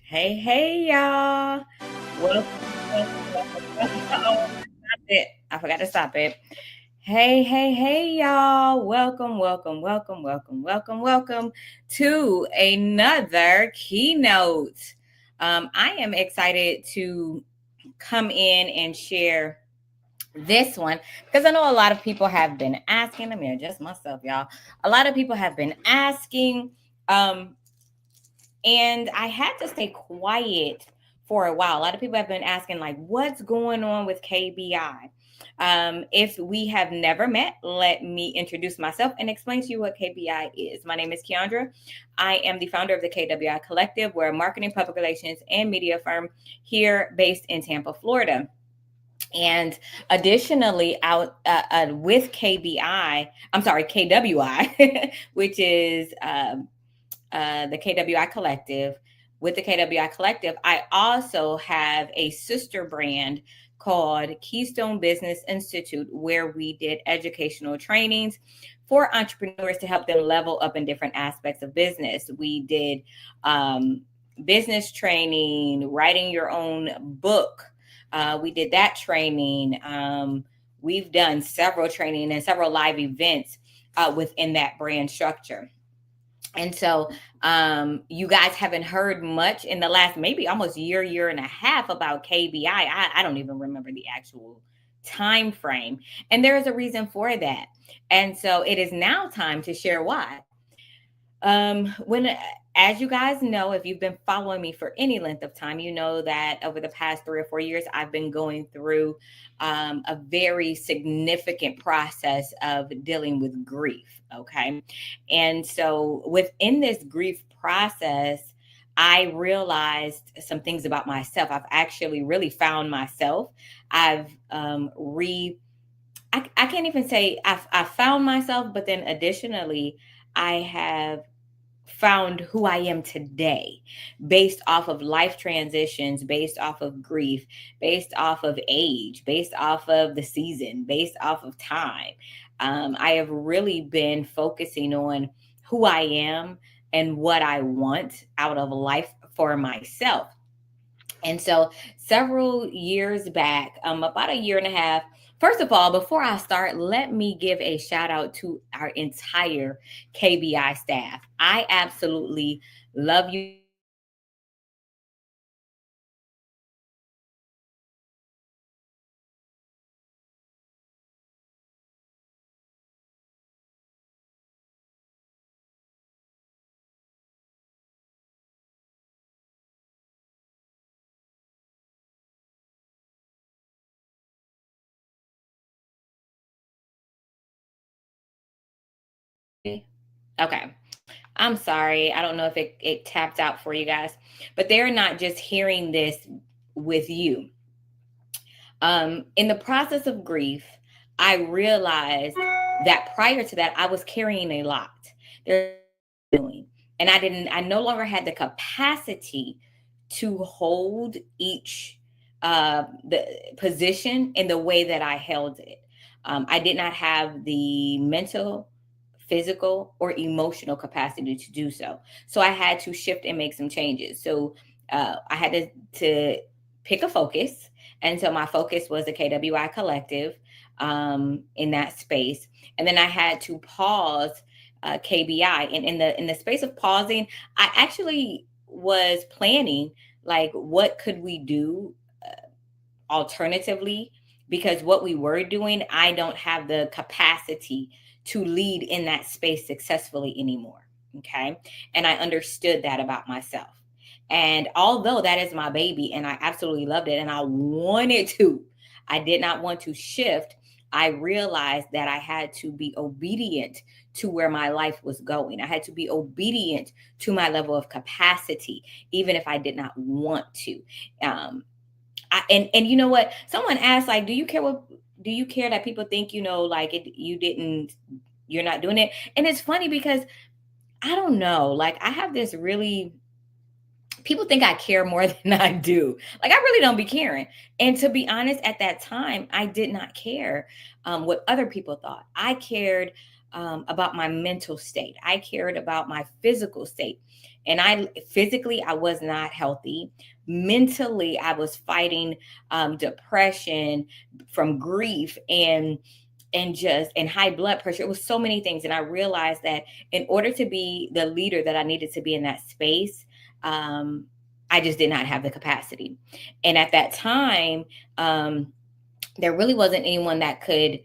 Hey, y'all. Welcome, welcome. Uh-oh, stop it. I forgot to stop it. Hey, y'all. Welcome to another keynote. I am excited to come in and share this one because I know a lot of people have been asking. Let me adjust myself, y'all. A lot of people have been asking. Um, and I had to stay quiet for a while. A lot of people have been asking, like, what's going on with KBI? If we have never met, let me introduce myself and explain to you what KBI is. My name is Keandra. I am the founder of the KWI Collective. We're a marketing, public relations, and media firm here based in Tampa, Florida. And additionally, out with KWI, which is the KWI Collective. With the KWI Collective, I also have a sister brand called Keystone Business Institute, where we did educational trainings for entrepreneurs to help them level up in different aspects of business. We did business training, writing your own book. We did that training. We've done several training and several live events within that brand structure. And so you guys haven't heard much in the last maybe almost year and a half about KBI. I don't even remember the actual time frame. And there is a reason for that. And so it is now time to share why. When As you guys know, if you've been following me for any length of time, you know that over the past 3 or 4 years, I've been going through a very significant process of dealing with grief. Okay. And so within this grief process, I realized some things about myself. I've actually really found myself. I've I can't even say I found myself, but then additionally, I have found who I am today based off of life transitions, based off of grief, based off of age, based off of the season, based off of time. I have really been focusing on who I am and what I want out of life for myself. And so several years back, about a year and a half, first of all, before I start, let me give a shout out to our entire KBI staff. I absolutely love you. Okay. I'm sorry. I don't know if it tapped out for you guys, but they're not just hearing this with you. In the process of grief, I realized that prior to that, I was carrying a lot. There's doing, and I no longer had the capacity to hold each the position in the way that I held it. I did not have the mental, physical, or emotional capacity to do so. So I had to shift and make some changes. So I had to pick a focus. And so my focus was the KWI Collective in that space. And then I had to pause KBI. And in the space of pausing, I actually was planning like what could we do alternatively, because what we were doing, I don't have the capacity to lead in that space successfully anymore. Okay. And I understood that about myself. And although that is my baby and I absolutely loved it and I wanted to, I did not want to shift. I realized that I had to be obedient to where my life was going. I had to be obedient to my level of capacity, even if I did not want to. And you know what? Someone asked, like, do you care that people think, like you're not doing it? And it's funny because I don't know, like I have this really, people think I care more than I do. Like I really don't be caring. And to be honest, at that time, I did not care what other people thought. I cared about my mental state. I cared about my physical state. And physically, I was not healthy. Mentally, I was fighting depression from grief and high blood pressure. It was so many things. And I realized that in order to be the leader that I needed to be in that space, I just did not have the capacity. And at that time, there really wasn't anyone that could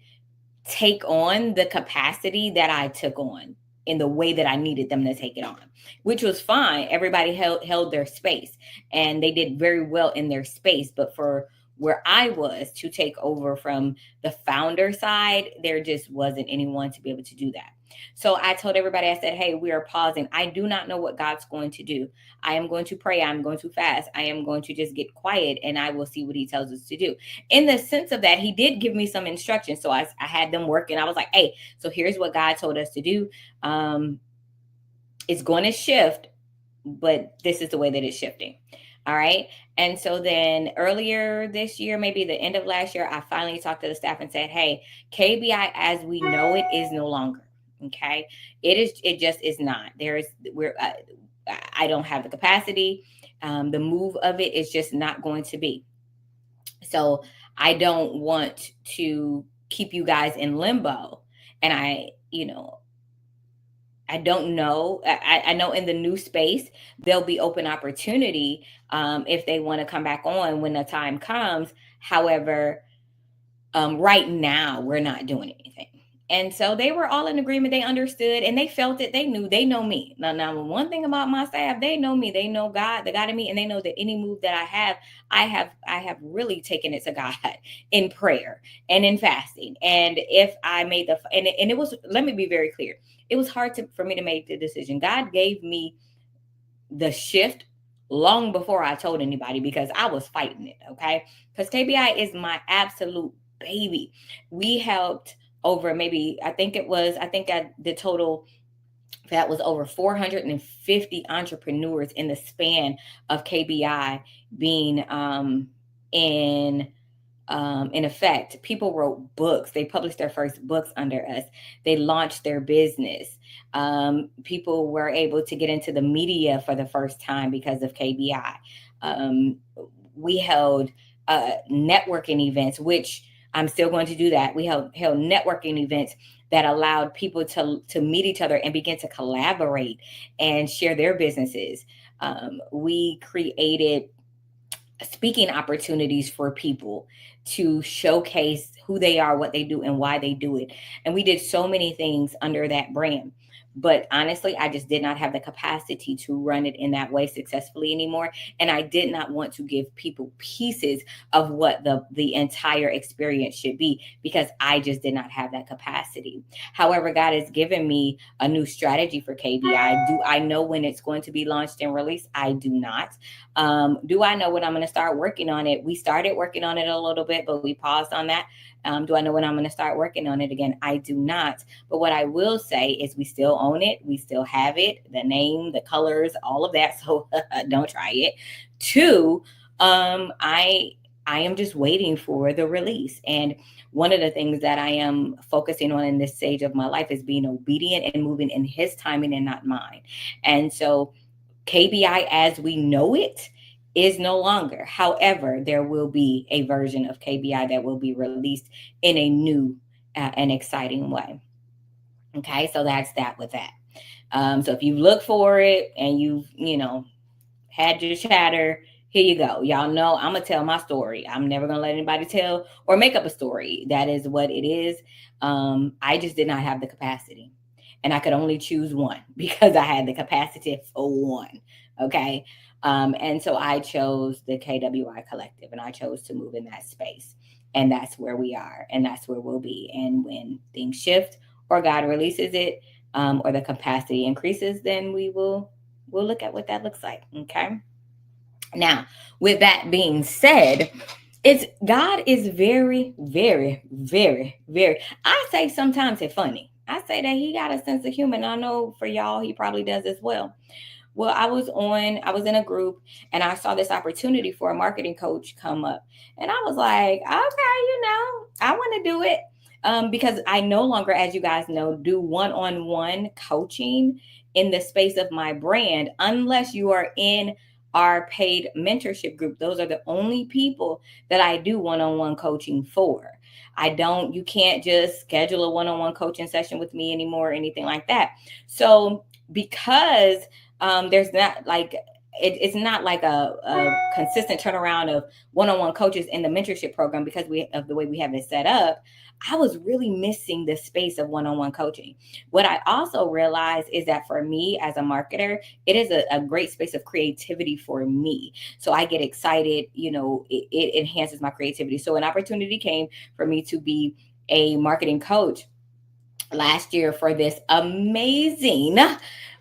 take on the capacity that I took on in the way that I needed them to take it on, which was fine. Everybody held their space and they did very well in their space. But for where I was to take over from the founder side, there just wasn't anyone to be able to do that. So I told everybody, I said, hey, we are pausing. I do not know what God's going to do. I am going to pray. I'm going to fast. I am going to just get quiet and I will see what he tells us to do. In the sense of that, he did give me some instructions. So I had them working. I was like, hey, so here's what God told us to do. It's going to shift, but this is the way that it's shifting. All right. And so then earlier this year, maybe the end of last year, I finally talked to the staff and said, hey, KBI as we know it is no longer. Okay. It just is not. I don't have the capacity. The move of it is just not going to be. So I don't want to keep you guys in limbo. And I don't know. I know in the new space, there'll be open opportunity if they want to come back on when the time comes. However, right now, we're not doing anything. And so they were all in agreement. They understood and they felt it. They know me. Now, one thing about my staff, they know me. They know God, the God in me, and they know that any move that I have really taken it to God in prayer and in fasting. And if I made and it was, let me be very clear. It was hard for me to make the decision. God gave me the shift long before I told anybody because I was fighting it. Okay. Because KBI is my absolute baby. We helped over maybe, the total that was over 450 entrepreneurs in the span of KBI being in effect. People wrote books. They published their first books under us. They launched their business. People were able to get into the media for the first time because of KBI. We held networking events, which I'm still going to do that. We held networking events that allowed people to meet each other and begin to collaborate and share their businesses. We created speaking opportunities for people to showcase who they are, what they do, and why they do it. And we did so many things under that brand. But honestly, I just did not have the capacity to run it in that way successfully anymore. And I did not want to give people pieces of what the entire experience should be because I just did not have that capacity. However, God has given me a new strategy for KBI. Do I know when it's going to be launched and released? I do not. Do I know when I'm going to start working on it? We started working on it a little bit, but we paused on that. Do I know when I'm going to start working on it again? I do not. But what I will say is we still own it. We still have it, the name, the colors, all of that. So don't try it. 2, I am just waiting for the release. And one of the things that I am focusing on in this stage of my life is being obedient and moving in his timing and not mine. And so KBI as we know it is no longer. However, there will be a version of KBI that will be released in a new and exciting way. Okay, so that's that with that. So if you look for it and you've, had your chatter, here you go. Y'all know I'm going to tell my story. I'm never going to let anybody tell or make up a story. That is what it is. I just did not have the capacity. And I could only choose one because I had the capacity for one. Okay. And so I chose the KWI Collective and I chose to move in that space. And that's where we are. And that's where we'll be. And when things shift or God releases it or the capacity increases, then we'll look at what that looks like. Okay. Now, with that being said, God is very, very, very, very, I say sometimes it's funny. I say that he got a sense of humor. And I know for y'all, he probably does as well. Well, I was in a group and I saw this opportunity for a marketing coach come up. And I was like, okay, I want to do it. Because I no longer, as you guys know, do one-on-one coaching in the space of my brand unless you are in our paid mentorship group. Those are the only people that I do one-on-one coaching for. You can't just schedule a one-on-one coaching session with me anymore or anything like that. So because there's not like, it's not like a consistent turnaround of one-on-one coaches in the mentorship program because of the way we have it set up, I was really missing the space of one-on-one coaching. What I also realized is that for me as a marketer, it is a great space of creativity for me. So I get excited, it enhances my creativity. So an opportunity came for me to be a marketing coach last year for this amazing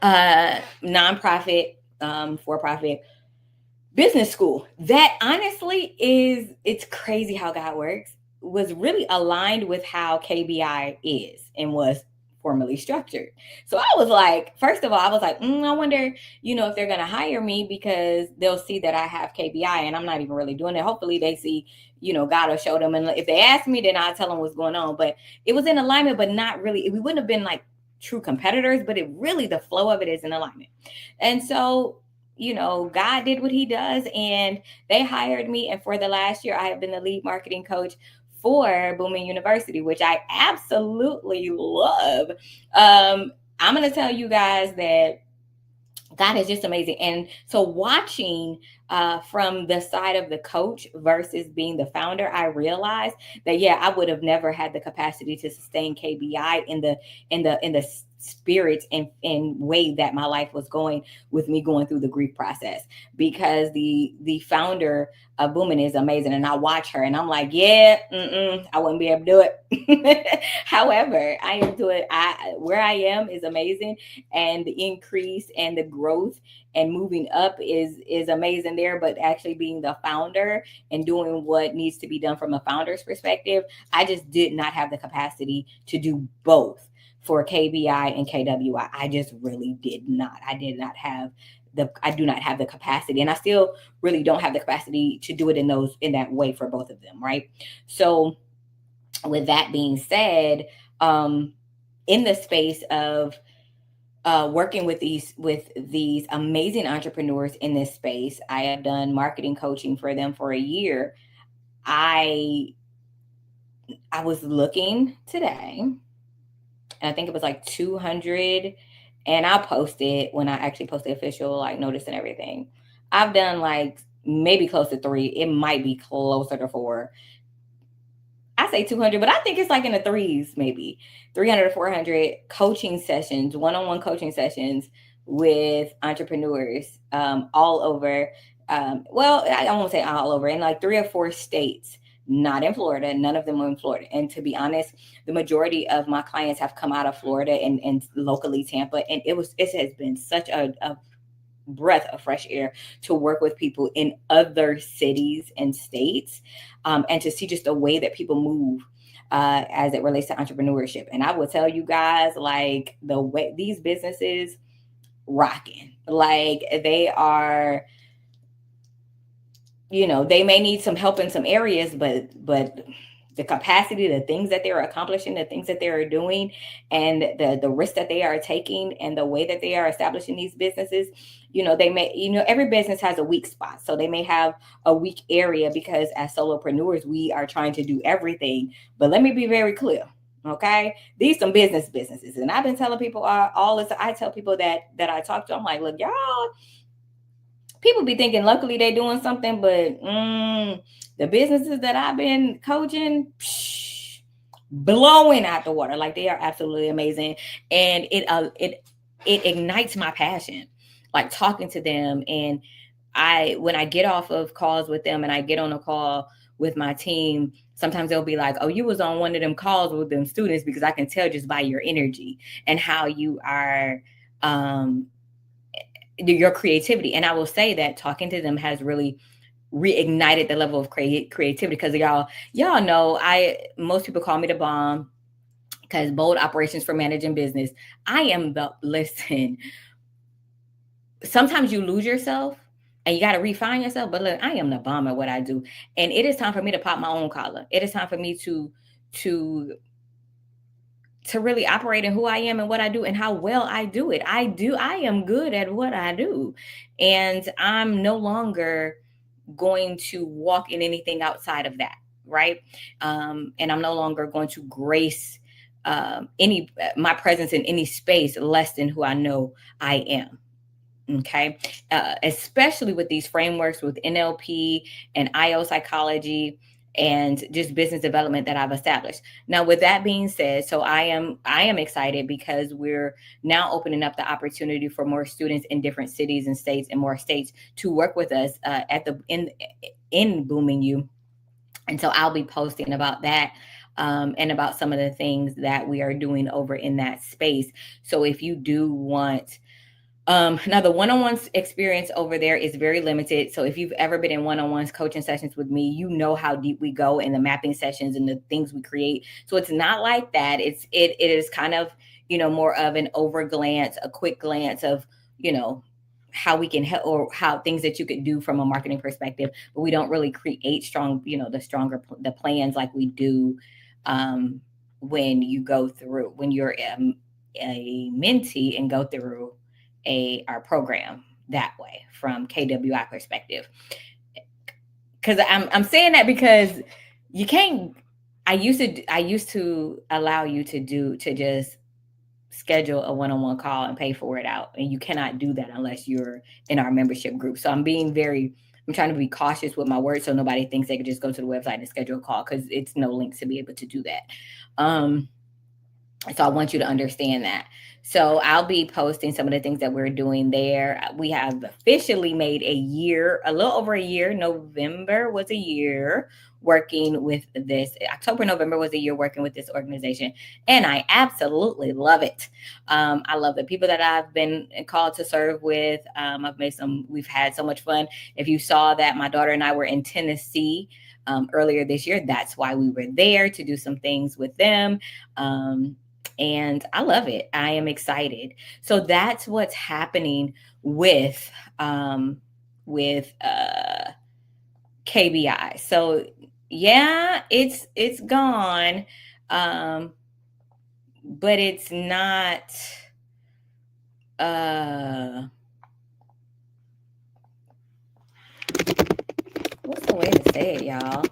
nonprofit, for-profit business school that honestly it's crazy how God works, was really aligned with how KBI is and was formally structured. So I was like, first of all, I was like, I wonder, if they're going to hire me because they'll see that I have KBI and I'm not even really doing it. Hopefully they see, God will show them. And if they ask me, then I'll tell them what's going on. But it was in alignment, but not really. We wouldn't have been like true competitors, but the flow of it is in alignment. And so God did what he does and they hired me. And for the last year, I have been the lead marketing coach for Booming University, which I absolutely love. I'm going to tell you guys that God is just amazing. And so watching from the side of the coach versus being the founder, I realized that, I would have never had the capacity to sustain KBI in the spirit and way that my life was going with me going through the grief process, because the founder of Boomin is amazing. And I watch her and I'm like, I wouldn't be able to do it. However, I am doing, where I am is amazing. And the increase and the growth and moving up is amazing there. But actually being the founder and doing what needs to be done from a founder's perspective, I just did not have the capacity to do both for KBI and KWI. I just really did not. I do not have the capacity, and I still really don't have the capacity to do it in that way for both of them, right? So with that being said, in the space of working with these amazing entrepreneurs in this space, I have done marketing coaching for them for a year. I was looking today, and I think it was like 200, and I'll post it when I actually post the official notice and everything. I've done like maybe close to 3. It might be closer to 4. I say 200, but I think it's like in the 3s, maybe 300 to 400 coaching sessions, one-on-one coaching sessions with entrepreneurs all over. Well, I won't say all over, in like 3 or 4 states, not in Florida. None of them are in Florida. And to be honest, the majority of my clients have come out of Florida and locally Tampa. And it has been such a breath of fresh air to work with people in other cities and states, and to see just the way that people move as it relates to entrepreneurship. And I will tell you guys, like, the way these businesses rocking, like they are, they may need some help in some areas, but the capacity, the things that they're accomplishing, the things that they are doing, and the risk that they are taking, and the way that they are establishing these businesses, they may, every business has a weak spot. So they may have a weak area because as solopreneurs, we are trying to do everything. But let me be very clear. Okay. These some businesses. And I've been telling people all this. I tell people that I talk to, I'm like, look, y'all, people be thinking luckily they're doing something, but the businesses that I've been coaching, blowing out the water. Like, they are absolutely amazing. And it ignites my passion, like talking to them. And when I get off of calls with them and I get on a call with my team, sometimes they'll be like, oh, you was on one of them calls with them students, because I can tell just by your energy and how you are, your creativity. And I will say that talking to them has really reignited the level of creativity, because y'all know, most people call me the bomb, because bold operations for managing business. I am listen, sometimes you lose yourself and you got to refine yourself, but look, I am the bomb at what I do. And it is time for me to pop my own collar. It is time for me to to really operate in who I am and what I do and how well I do it. I am good at what I do. And I'm no longer going to walk in anything outside of that. Right. And I'm no longer going to grace any my presence in any space less than who I know I am. Okay. Especially with these frameworks with NLP and IO psychology and just business development that I've established. Now, with that being said, so I am excited because we're now opening up the opportunity for more students in different cities and states and more states to work with us in Booming You. And so I'll be posting about that and about some of the things that we are doing over in that space. So if you do want now the one-on-one experience over there is very limited. So if you've ever been in one-on-ones coaching sessions with me, you know how deep we go in the mapping sessions and the things we create. So it's not like that. It is kind of, more of an over glance, a quick glance of, how we can help or how things that you could do from a marketing perspective, but we don't really create strong, the plans like we do when you're a mentee and go through our program that way from KWI perspective. Because I'm saying that because you can't. I used to allow you to just schedule a one-on-one call and pay for it out, and you cannot do that unless you're in our membership group. So I'm trying to be cautious with my words so nobody thinks they could just go to the website and schedule a call, because it's no links to be able to do that. So I want you to understand that. So I'll be posting some of the things that we're doing there. We have officially made a little over a year. November was a year working with this. October, November was a year working with this organization. And I absolutely love it. I love the people that I've been called to serve with. We've had so much fun. If you saw that my daughter and I were in Tennessee earlier this year, that's why we were there, to do some things with them. And I love it. I am excited. So that's what's happening with KBI. So yeah, it's gone, but it's not. What's the way to say it, y'all?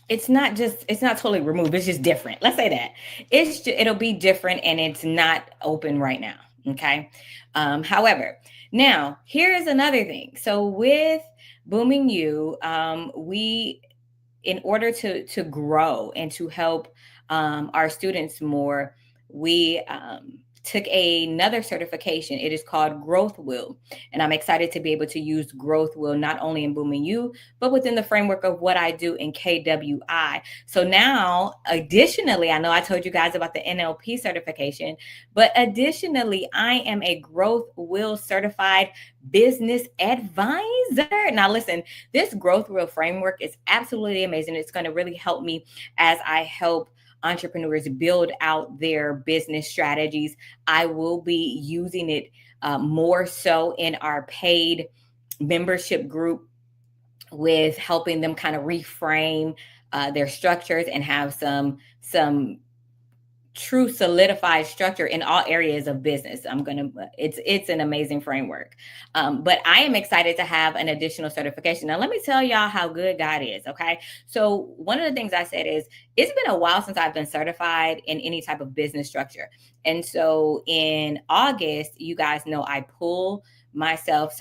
It's not totally removed. It's just different. Let's say that it'll be different, and it's not open right now. Okay. However, now here's another thing. So with Booming You, in order to grow and to help our students more, we took another certification. It is called Growth Will. And I'm excited to be able to use Growth Will not only in Booming You, but within the framework of what I do in KWI. So now, additionally, I know I told you guys about the NLP certification, but additionally, I am a Growth Will certified business advisor. Now, listen, this Growth Will framework is absolutely amazing. It's going to really help me as I help entrepreneurs build out their business strategies. I will be using it more so in our paid membership group, with helping them kind of reframe their structures and have some true solidified structure in all areas of business. It's an amazing framework. But I am excited to have an additional certification. Now, let me tell y'all how good God is. Okay. So one of the things I said is, it's been a while since I've been certified in any type of business structure. And so in August, you guys know I pull myself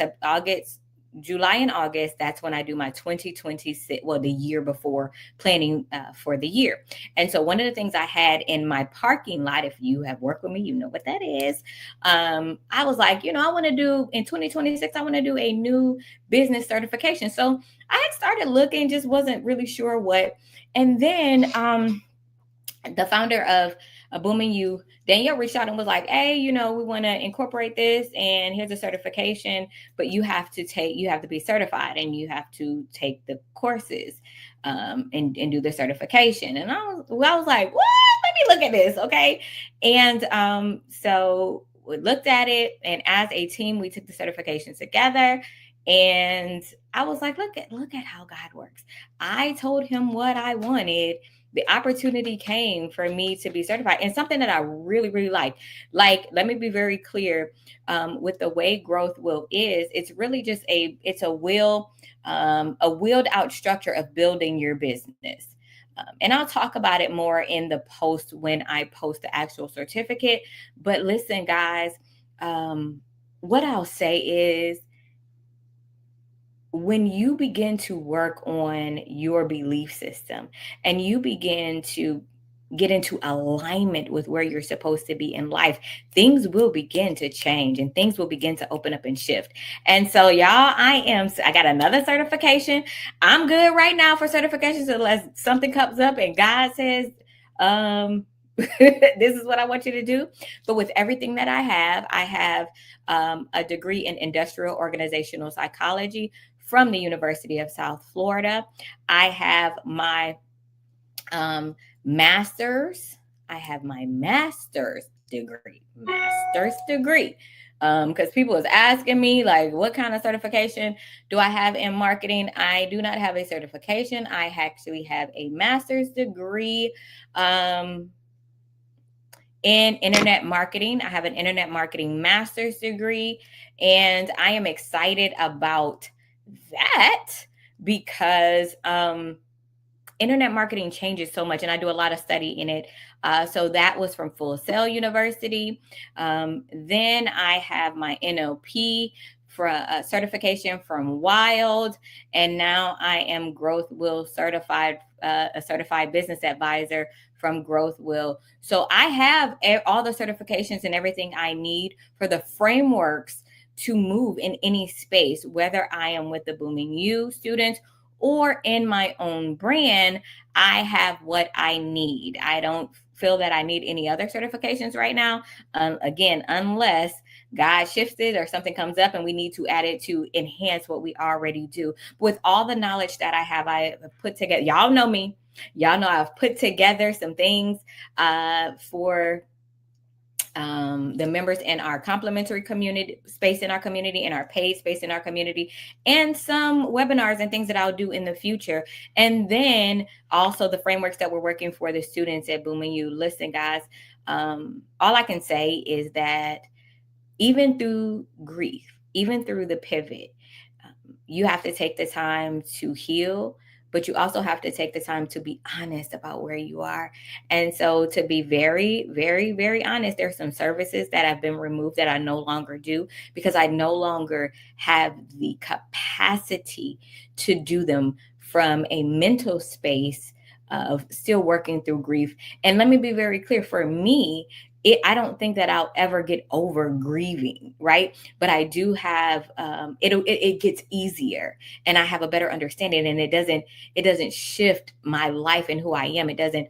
July and August, that's when I do my 2026, the year before, planning for the year. And so one of the things I had in my parking lot, if you have worked with me, you know what that is. I was like, I want to do in 2026, I want to do a new business certification. So I had started looking, just wasn't really sure what. And then the founder of Booming You, Danielle, reached out and was like, hey, we want to incorporate this, and here's a certification, but you have to be certified, and you have to take the courses and do the certification. And I was like, what? Let me look at this. Okay. And so we looked at it, and as a team, we took the certification together. And I was like, look at how God works. I told him what I wanted. The opportunity came for me to be certified, and something that I really, really like. Like, let me be very clear. With the way Growth Will is, it's really just a willed out structure of building your business. And I'll talk about it more in the post when I post the actual certificate. But listen, guys, what I'll say is, when you begin to work on your belief system and you begin to get into alignment with where you're supposed to be in life, things will begin to change and things will begin to open up and shift. And so, y'all, I got another certification. I'm good right now for certifications unless something comes up and God says, this is what I want you to do. But with everything that I have a degree in industrial organizational psychology from the University of South Florida. I have my master's. I have my master's degree. Because people was asking me, like, what kind of certification do I have in marketing? I do not have a certification. I actually have a master's degree in internet marketing. I have an internet marketing master's degree, and I am excited about that because internet marketing changes so much, and I do a lot of study in it. So that was from Full Sail University. Then I have my NLP for certification from Wild, and now I am Growth Will certified, a certified business advisor from Growth Will. So I have all the certifications and everything I need for the frameworks to move in any space, whether I am with the Booming You students or in my own brand. I have what I need. I don't feel that I need any other certifications right now. Again, unless God shifts it or something comes up and we need to add it to enhance what we already do. With all the knowledge that I have put together, y'all know me. Y'all know I've put together some things for the members in our complimentary community space in our community, and our paid space in our community, and some webinars and things that I'll do in the future. And then also the frameworks that we're working for the students at Booming You. Listen, guys, all I can say is that even through grief, even through the pivot, you have to take the time to heal, but you also have to take the time to be honest about where you are. And so, to be very, very, very honest, there's some services that have been removed that I no longer do because I no longer have the capacity to do them from a mental space of still working through grief. And let me be very clear, for me, I don't think that I'll ever get over grieving, right? But I do have it gets easier, and I have a better understanding, and it doesn't shift my life and who I am. It doesn't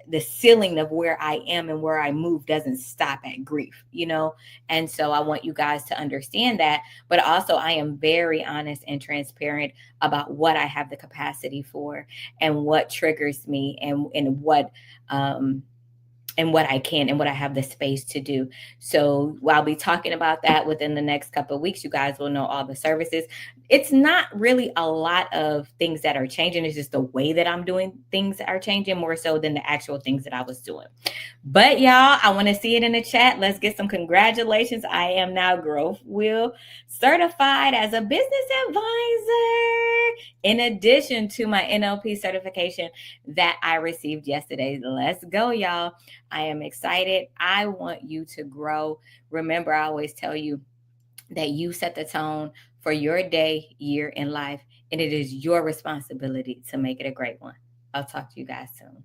the ceiling of where I am and where I move doesn't stop at grief, you know? And so I want you guys to understand that. But also, I am very honest and transparent about what I have the capacity for and what triggers me, and what I can and what I have the space to do. So I'll be talking about that within the next couple of weeks. You guys will know all the services. It's not really a lot of things that are changing. It's just the way that I'm doing things are changing more so than the actual things that I was doing. But y'all, I want to see it in the chat. Let's get some congratulations. I am now Growth Will certified as a business advisor, in addition to my NLP certification that I received yesterday. Let's go, y'all. I am excited. I want you to grow. Remember, I always tell you that you set the tone for your day, year, and life, and it is your responsibility to make it a great one. I'll talk to you guys soon.